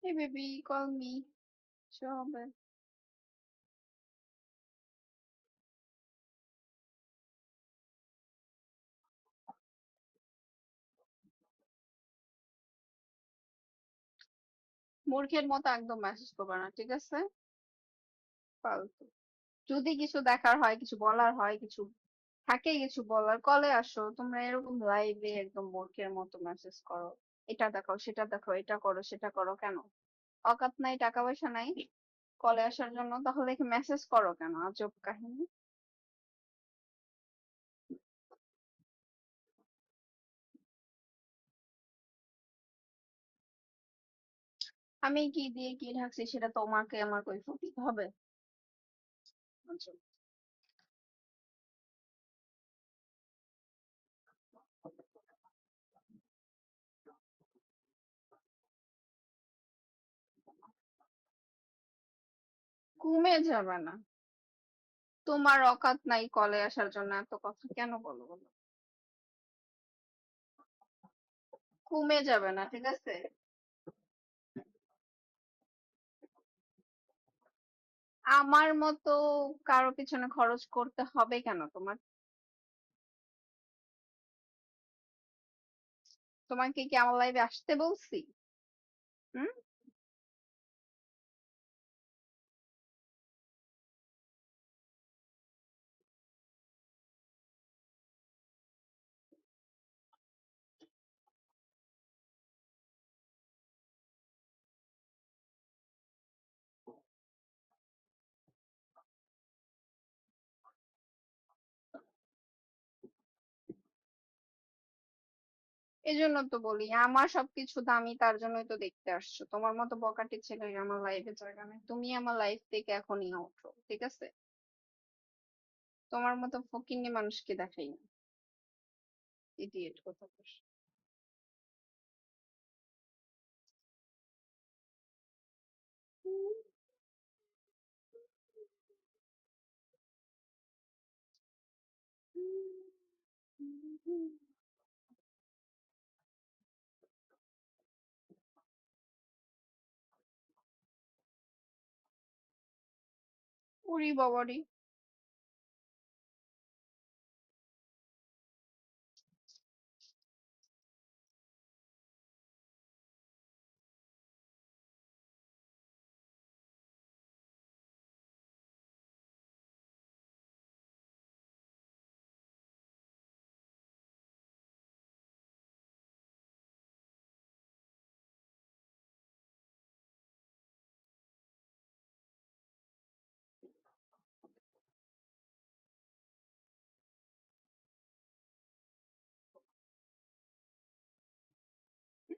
Hey baby, call me. হবে। মূর্খের মতো একদম মেসেজ করবে না, ঠিক আছে? ফালতু। যদি কিছু দেখার হয়, কিছু বলার হয়, কিছু থাকে, কিছু বলার, কলে আসো। তোমরা এরকম লাইভে একদম মূর্খের মতো মেসেজ করো, এটা দেখাও, সেটা দেখো, এটা করো, সেটা করো, কেন? অকাত নাই, টাকা পয়সা নাই কলে আসার জন্য? তাহলে কি মেসেজ করো কেন? আজব কাহিনী। আমি কি দিয়ে কি ঢাকছি সেটা তোমাকে আমার কৈফিয়ত দিতে হবে? আজব। ঘুমে যাবে না? তোমার অকাত নাই কলে আসার জন্য এত কথা কেন বলো বলো? কমে যাবে না, ঠিক আছে? আমার মতো কারো পিছনে খরচ করতে হবে কেন তোমার? তোমাকে কি আমার লাইফে আসতে বলছি? হুম? এই জন্য তো বলি আমার সবকিছু দামি, তার জন্যই তো দেখতে আসছো। তোমার মতো বকাটে ছেলে আমার লাইফে জায়গা নেই। তুমি আমার লাইফ থেকে এখনই ওঠো, ঠিক আছে? তোমার মতো ফকিন্নি মানুষকে দেখাই না। ইডিয়েট কথা বস। উড়ি বাবারি।